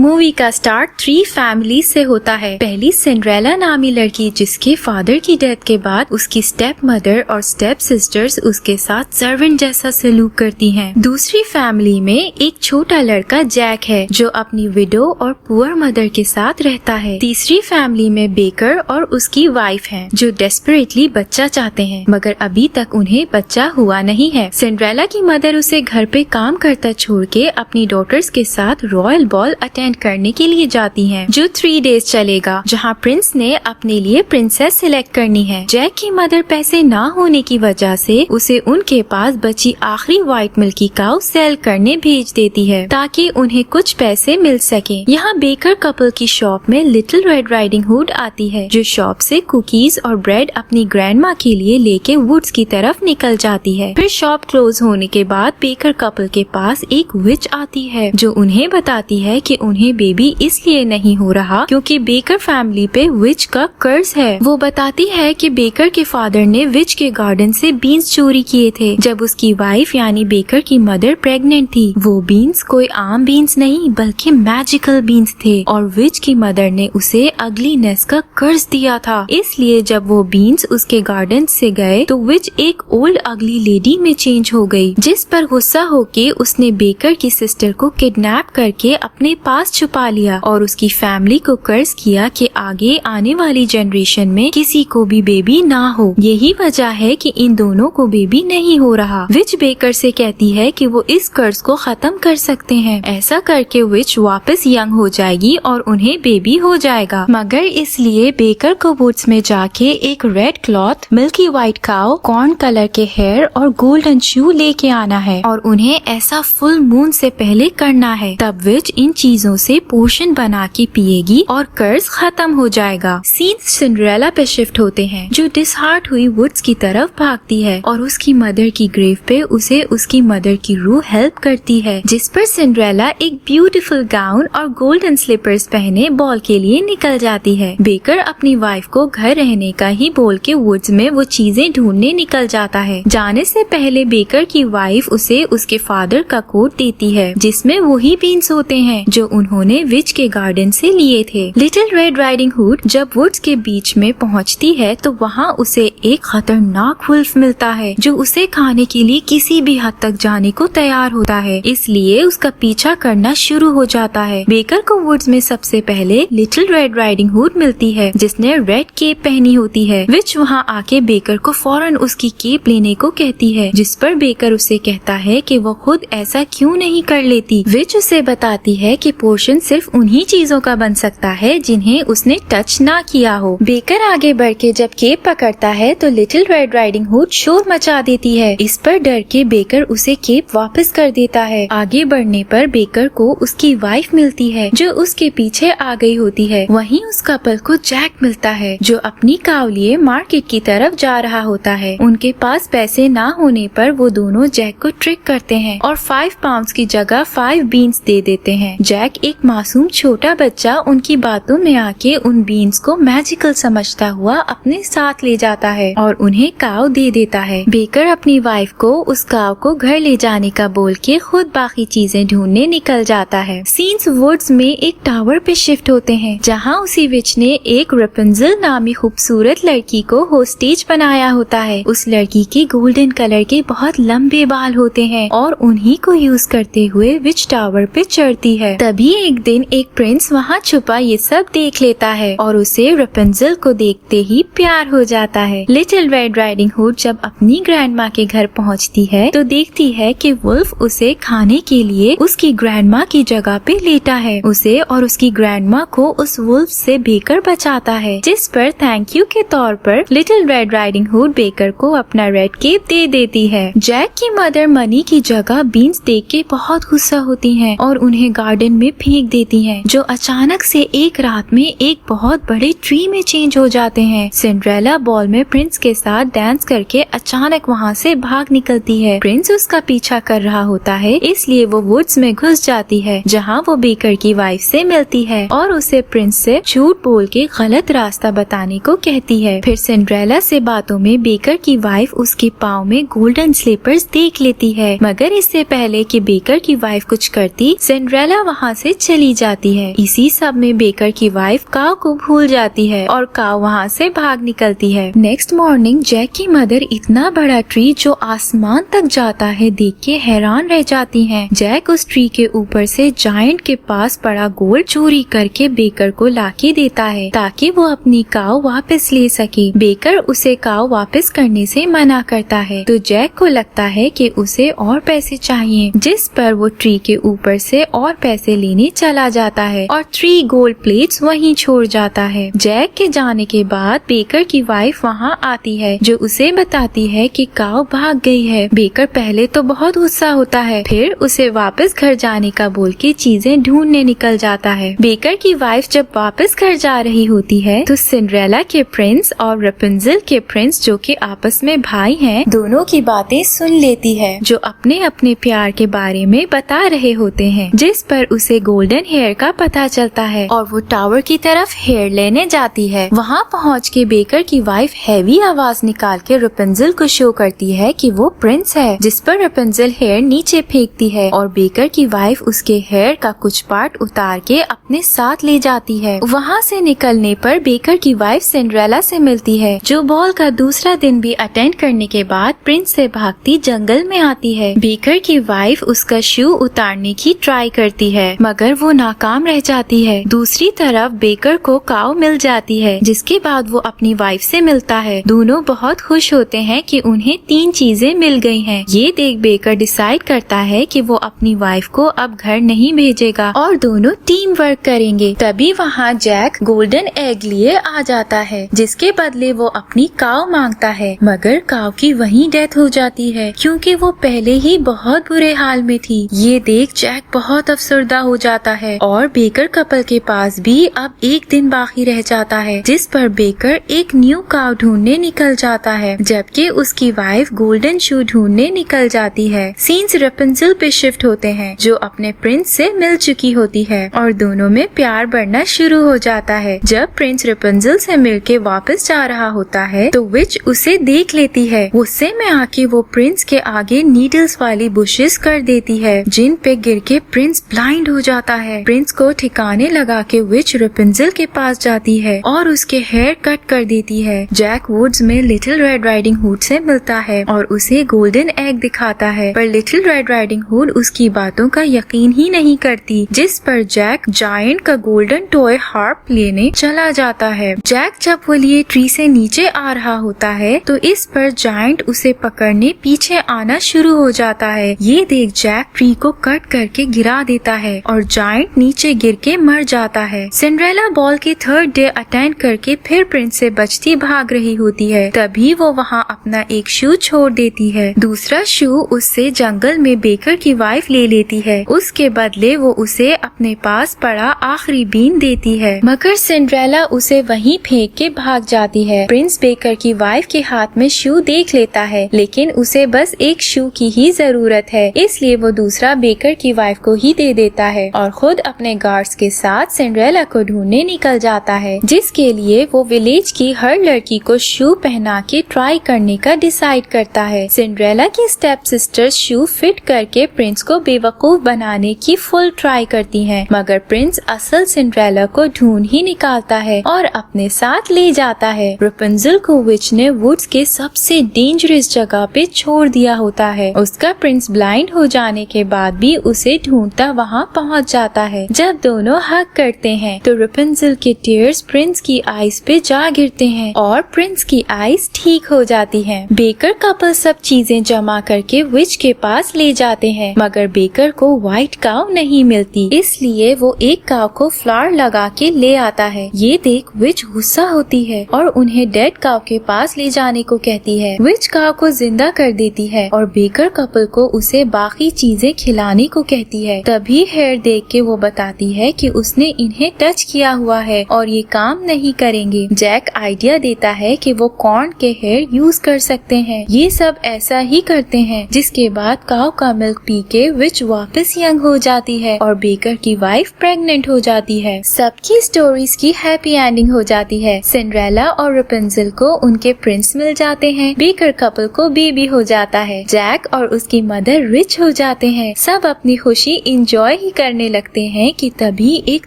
Movie का start 3 family से होता है। पहली सिंड्रेला नामी लड़की जिसके फादर की डेथ के बाद उसकी स्टेप मदर और स्टेप सिस्टर्स उसके साथ सर्वेंट जैसा सलूक करती हैं। दूसरी फैमिली में एक छोटा लड़का जैक है जो अपनी विडो और पुअर मदर के साथ रहता है। तीसरी फैमिली में बेकर और उसकी वाइफ है जो डेस्परेटली बच्चा चाहते हैं मगर अभी तक उन्हें बच्चा हुआ नहीं है। सिंड्रेला की मदर उसे घर पे काम करता छोड़ के अपनी डॉटर्स के साथ रॉयल बॉल अटेंड करने के लिए जाती हैं जो 3 डेज चलेगा, जहां प्रिंस ने अपने लिए प्रिंसेस सिलेक्ट करनी है। जैक की मदर पैसे ना होने की वजह से उसे उनके पास बची आखिरी व्हाइट मिल्की काउ सेल करने भेज देती है ताकि उन्हें कुछ पैसे मिल सके। यहाँ बेकर कपल की शॉप में लिटिल रेड राइडिंग हुड आती है जो शॉप से कुकीज और ब्रेड अपनी ग्रैंडमा के लिए लेके वुड्स की तरफ निकल जाती है। फिर शॉप क्लोज होने के बाद बेकर कपल के पास एक विच आती है जो उन्हें बताती है कि उन्हें बेबी इसलिए नहीं हो रहा क्योंकि बेकर फैमिली पे विच का कर्ज है। वो बताती है कि बेकर के फादर ने विच के गार्डन से बीन्स चोरी किए थे जब उसकी वाइफ यानी बेकर की मदर प्रेग्नेंट थी। वो बीन्स कोई आम बीन्स नहीं बल्कि मैजिकल बीन्स थे और विच की मदर ने उसे अगलीनेस का कर्ज दिया था। इसलिए जब वो बीन्स उसके गार्डन से गए तो विच एक ओल्ड अगली लेडी में चेंज हो गई, जिस पर गुस्सा होके उसने बेकर की सिस्टर को किडनैप करके अपने पास छुपा लिया और उसकी फैमिली को कर्ज किया कि आगे आने वाली जनरेशन में किसी को भी बेबी ना हो। यही वजह है कि इन दोनों को बेबी नहीं हो रहा। विच बेकर से कहती है कि वो इस कर्ज को खत्म कर सकते हैं। ऐसा करके विच वापस यंग हो जाएगी और उन्हें बेबी हो जाएगा, मगर इसलिए बेकर को वुड्स में जाके एक red cloth, milky white cow, corn colour के हेयर और गोल्डन शू लेके आना है और उन्हें ऐसा फुल मून से पहले करना है। तब विच इन चीजों से पोशन बना के पिएगी और कर्ज खत्म हो जाएगा। सीन सिंड्रेला पे शिफ्ट होते हैं जो डिसहार्ट हुई वुड्स की तरफ भागती है और उसकी मदर की ग्रेव पे उसे उसकी मदर की रूह हेल्प करती है, जिस पर सिंड्रेला एक ब्यूटीफुल गाउन और गोल्डन स्लीपर्स पहने बॉल के लिए निकल जाती है। बेकर अपनी वाइफ को घर रहने का ही बोल के वुड्स में वो चीजें ढूंढने निकल जाता है। जाने से पहले बेकर की वाइफ उसे उसके फादर का कोट देती है जिसमें वही बीन्स होते हैं जो उन्होंने विच के गार्डन से लिए थे। लिटिल रेड राइडिंग हुड जब वुड्स के बीच में पहुंचती है तो वहां उसे एक खतरनाक वुल्फ मिलता है जो उसे खाने के लिए किसी भी हद तक जाने को तैयार होता है, इसलिए उसका पीछा करना शुरू हो जाता है। बेकर को वुड्स में सबसे पहले लिटिल रेड राइडिंग हुड मिलती है जिसने रेड केप पहनी होती है। विच वहाँ आके बेकर को फौरन उसकी केप लेने को कहती है, जिस पर बेकर उसे कहता है कि वो खुद ऐसा क्यों नहीं कर लेती। विच उसे बताती है कि पोर्शन सिर्फ उन्हीं चीजों का बन सकता है जिन्हें उसने टच ना किया हो। बेकर आगे बढ़ के जब केप पकड़ता है तो लिटिल रेड राइडिंग हुड शोर मचा देती है। इस पर डर के बेकर उसे केप वापस कर देता है। आगे बढ़ने पर बेकर को उसकी वाइफ मिलती है जो उसके पीछे आ गई होती है। वहीं उस कपल को जैक मिलता है जो अपनी काव लिए मार्केट की तरफ जा रहा होता है। उनके पास पैसे ना होने पर वो दोनों जैक को ट्रिक करते हैं और 5 पाउंड्स की जगह 5 बीन्स दे देते हैं। जैक एक मासूम छोटा बच्चा उनकी बातों में आके उन बीन्स को मैजिकल समझता हुआ अपने साथ ले जाता है और उन्हें काव दे देता है। बेकर अपनी वाइफ को उस काव को घर ले जाने का बोल के खुद बाकी चीजें ढूंढने निकल जाता है। सीन्स वुड्स में एक टावर पे शिफ्ट होते हैं जहाँ उसी विच ने एक रेपेंजल नामी खूबसूरत लड़की को होस्टेज बनाया होता है। उस लड़की के गोल्डन कलर के बहुत लंबे बाल होते हैं और उन्हीं को यूज करते हुए विच टावर पे चढ़ती है। तभी एक दिन एक प्रिंस वहाँ छुपा ये सब देख लेता है और उसे रेपेंजल को देखते ही प्यार हो जाता है। लिटिल रेड राइडिंग हुड जब अपनी ग्रैंडमा के घर पहुँचती है तो देखती है कि वुल्फ उसे खाने के लिए उसकी ग्रैंडमा की जगह पे लेटा है। उसे और उसकी ग्रैंडमा को उस वुल्फ से बेकर बचाता है, जिस पर थैंक यू के तौर पर little red riding hood baker को अपना रेड केप दे देती है। जैक की मदर मनी की जगह बीन्स देख के बहुत गुस्सा होती हैं और उन्हें गार्डन में फेंक देती हैं, जो अचानक से एक रात में एक बहुत बड़े ट्री में चेंज हो जाते हैं। सिंड्रेला बॉल में प्रिंस के साथ डांस करके अचानक वहाँ से भाग निकलती है। प्रिंस उसका पीछा कर रहा होता है, इसलिए वो वुड्स में घुस जाती है जहाँ वो बेकर की वाइफ से मिलती है और उसे प्रिंस से झूठ बोल के गलत रास्ता बताने को कहती है। फिर सिंड्रेला से बातों में बेकर की वाइफ उसके पाँव में गोल्डन स्लीपर्स देख लेती है, मगर इससे पहले कि बेकर की वाइफ कुछ करती, सिंड्रेला वहाँ से से चली जाती है। इसी सब में बेकर की वाइफ काव को भूल जाती है और काव वहाँ से भाग निकलती है। नेक्स्ट मॉर्निंग जैक की मदर इतना बड़ा ट्री जो आसमान तक जाता है देख के हैरान रह जाती हैं। जैक उस ट्री के ऊपर से जायंट के पास पड़ा गोल्ड चोरी करके बेकर को लाके देता है ताकि वो अपनी काव वापस ले सके। बेकर उसे काव वापस करने से मना करता है तो जैक को लगता है कि उसे और पैसे चाहिए, जिस पर वो ट्री के ऊपर से और पैसे लेने चला जाता है और 3 गोल्ड प्लेट्स वहीं छोड़ जाता है। जैक के जाने के बाद बेकर की वाइफ वहाँ आती है जो उसे बताती है कि काव भाग गई है। बेकर पहले तो बहुत गुस्सा होता है, फिर उसे वापस घर जाने का बोल के चीजें ढूंढने निकल जाता है। बेकर की वाइफ जब वापस घर जा रही होती है तो सिंड्रेला के प्रिंस और रेपुंज़ल के प्रिंस जो कि आपस में भाई हैं, दोनों की बातें सुन लेती है जो अपने अपने प्यार के बारे में बता रहे होते हैं, जिस पर उसे गोल्डन हेयर का पता चलता है और वो टावर की तरफ हेयर लेने जाती है। वहाँ पहुँच के बेकर की वाइफ हैवी आवाज निकाल के रेपुंज़ल को शो करती है कि वो प्रिंस है, जिस पर रेपुंज़ल हेयर नीचे फेंकती है और बेकर की वाइफ उसके हेयर का कुछ पार्ट उतार के अपने साथ ले जाती है। वहाँ से निकलने पर बेकर की वाइफ सिंड्रेला से मिलती है जो बॉल का दूसरा दिन भी अटेंड करने के बाद प्रिंस से भागती जंगल में आती है। बेकर की वाइफ उसका शू उतारने की ट्राई करती है मगर वो नाकाम रह जाती है। दूसरी तरफ बेकर को काव मिल जाती है, जिसके बाद वो अपनी वाइफ से मिलता है। दोनों बहुत खुश होते हैं कि उन्हें 3 चीजें मिल गई हैं। ये देख बेकर डिसाइड करता है कि वो अपनी वाइफ को अब घर नहीं भेजेगा और दोनों टीम वर्क करेंगे। तभी वहाँ जैक गोल्डन एग लिए आ जाता है, जिसके बदले वो अपनी काव मांगता है, मगर काव की वहीं डेथ हो जाती है क्योंकि वो पहले ही बहुत बुरे हाल में थी। ये देख जैक बहुत अफसरदा हो जाता है और बेकर कपल के पास भी अब 1 दिन बाकी रह जाता है, जिस पर बेकर एक न्यू काव ढूंढने निकल जाता है जबकि उसकी वाइफ गोल्डन शू ढूंढने निकल जाती है। सीन्स रेपुंज़ल पे शिफ्ट होते हैं जो अपने प्रिंस से मिल चुकी होती है और दोनों में प्यार बढ़ना शुरू हो जाता है। जब प्रिंस रेपुंज़ल से मिलके वापस जा रहा होता है तो विच उसे देख लेती है। गुस्से में आके वो प्रिंस के आगे नीडल्स वाली बुशेस कर देती है जिन पे गिर के प्रिंस ब्लाइंड हो जाता है। प्रिंस को ठिकाने लगा के विच रेपुंज़ल के पास जाती है और उसके हेयर कट कर देती है। जैक वुड्स में लिटिल रेड राइडिंग हुड से मिलता है और उसे गोल्डन एग दिखाता है, पर लिटिल रेड राइडिंग हुड उसकी बातों का यकीन ही नहीं करती, जिस पर जैक जायंट का गोल्डन टॉय हार्प लेने चला जाता है। जैक जब वो लिए ट्री से नीचे आ रहा होता है तो इस पर जायंट उसे पकड़ने पीछे आना शुरू हो जाता है। ये देख जैक ट्री को कट करके गिरा देता है और जायंट नीचे गिर के मर जाता है। सिंड्रेला बॉल के 3rd डे अटेंड करके फिर प्रिंस से बचती भाग रही होती है, तभी वो वहाँ अपना एक शू छोड़ देती है। दूसरा शू उससे जंगल में बेकर की वाइफ ले लेती है, उसके बदले वो उसे अपने पास पड़ा आखिरी बीन देती है, मगर सिंड्रेला उसे वहीं फेंक के भाग जाती है। प्रिंस बेकर की वाइफ के हाथ में शू देख लेता है, लेकिन उसे बस एक शू की ही जरूरत है, इसलिए वो दूसरा बेकर की वाइफ को ही दे देता है और खुद अपने गार्ड्स के साथ सिंड्रेला को ढूंढने निकल जाता है, जिसके लिए वो विलेज की हर लड़की को शू पहना के ट्राई करने का डिसाइड करता है। सिंड्रेला की स्टेप सिस्टर्स शू फिट करके प्रिंस को बेवकूफ बनाने की फुल ट्राई करती हैं, मगर प्रिंस असल सिंड्रेला को ढूंढ ही निकालता है और अपने साथ ले जाता है। रेपुंज़ल को विच ने वुड्स के सबसे डेंजरस जगह पे छोड़ दिया होता है। उसका प्रिंस ब्लाइंड हो जाने के बाद भी उसे ढूंढता वहाँ पहुँच जाता है। जब दोनों हग करते हैं तो रेपुंज़ल के टीयर्स प्रिंस की आईज पे जा गिरते हैं और प्रिंस की आईज ठीक हो जाती हैं। बेकर कपल सब चीजें जमा करके विच के पास ले जाते हैं, मगर बेकर को व्हाइट काव नहीं मिलती, इसलिए वो एक काव को फ्लावर लगा के ले आता है। ये देख विच गुस्सा होती है और उन्हें डेड काव के पास ले जाने को कहती है। विच काव को जिंदा कर देती है और बेकर कपल को उसे बाकी चीजें खिलाने को कहती है। तभी हेयर देख के वो बताती है कि उसने इन्हें टच किया हुआ है और ये काम नहीं करेंगे। जैक आइडिया देता है कि वो कॉर्न के हेयर यूज कर सकते हैं। ये सब ऐसा ही करते हैं, जिसके बाद काव का मिल्क पी के विच वापस यंग हो जाती है और बेकर की वाइफ प्रेग्नेंट हो जाती है। सबकी स्टोरीज की हैप्पी एंडिंग हो जाती है। सिंड्रेला और रेपुंज़ल को उनके प्रिंस मिल जाते हैं, बेकर कपल को बेबी हो जाता है, जैक और उसकी मदर रिच हो जाते हैं। सब अपनी खुशी इंजॉय ही करने करने लगते हैं कि तभी एक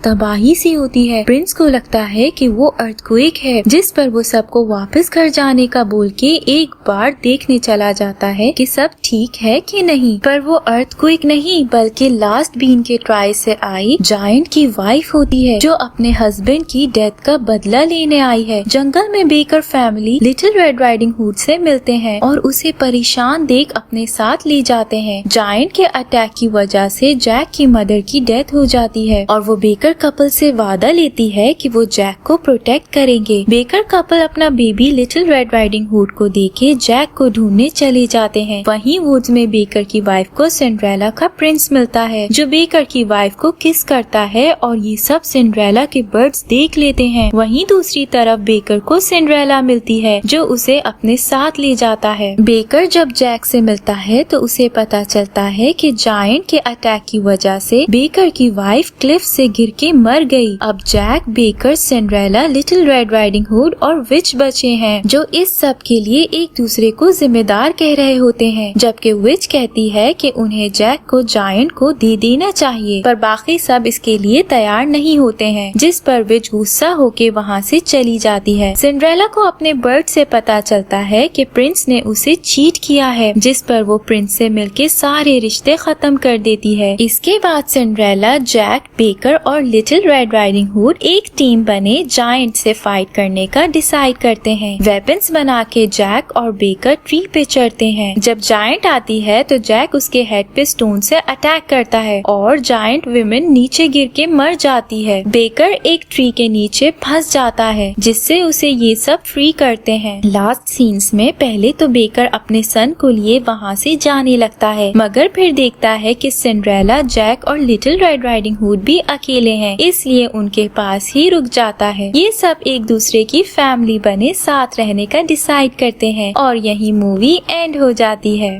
तबाही सी होती है। प्रिंस को लगता है कि वो अर्थक्वेक है, जिस पर वो सबको वापस घर जाने का बोल के एक बार देखने चला जाता है कि सब ठीक है कि नहीं। पर वो अर्थक्वेक नहीं बल्कि लास्ट बीन के ट्राई से आई जायंट की वाइफ होती है, जो अपने हस्बैंड की डेथ का बदला लेने आई है। जंगल में baker family little red riding hood से मिलते हैं और उसे परेशान देख अपने साथ ले जाते हैं। जायंट के अटैक की वजह से जैक की मदर की डेथ हो जाती है और वो बेकर कपल से वादा लेती है कि वो जैक को प्रोटेक्ट करेंगे। बेकर कपल अपना baby little red riding hood को देके जैक को ढूंढने चले जाते हैं। वहीं वुड्स में बेकर की वाइफ को सिंड्रेला का प्रिंस मिलता है, जो बेकर की वाइफ को किस करता है और ये सब सिंड्रेला के बर्ड्स देख लेते हैं। वहीं दूसरी तरफ बेकर को सिंड्रेला मिलती है, जो उसे अपने साथ ले जाता है। बेकर जब जैक से मिलता है तो उसे पता चलता है कि जायंट के अटैक की वजह से बेकर की वाइफ क्लिफ से गिर के मर गई। अब Jack, baker, Cinderella, little red riding hood और विच बचे हैं, जो इस सब के लिए एक दूसरे को जिम्मेदार कह रहे होते हैं। जबकि विच कहती है कि उन्हें जैक को जायंट को दे देना चाहिए, पर बाकी सब इसके लिए तैयार नहीं होते हैं, जिस पर विच गुस्सा होके वहाँ से चली जाती है। सिंड्रेला को अपने बर्ड से पता चलता है कि प्रिंस ने उसे चीट किया है, जिस पर वो प्रिंस से मिलके सारे रिश्ते खत्म कर देती है। इसके बाद सिंड्रेला, जैक, बेकर और लिटिल रेड राइडिंग हुड एक टीम बने जायंट से फाइट करने का डिसाइड करते हैं। वेपन्स बना के जैक और बेकर ट्री पे चढ़ते हैं। जब जायंट आती है तो जैक उसके हेड पे स्टोन से अटैक करता है और जायंट विमेन नीचे गिर के मर जाती है। बेकर एक ट्री के नीचे फंस जाता है, जिससे उसे ये सब फ्री करते हैं। लास्ट सीन्स में पहले तो बेकर अपने सन को लिए वहाँ से जाने लगता है, मगर फिर देखता है कि सिंड्रेला, जैक और लिटिल रेड राइडिंग हुड भी अकेले हैं, इसलिए उनके पास ही रुक जाता है। ये सब एक दूसरे की फैमिली बने साथ रहने का डिसाइड करते हैं और यही मूवी एंड हो जाती है।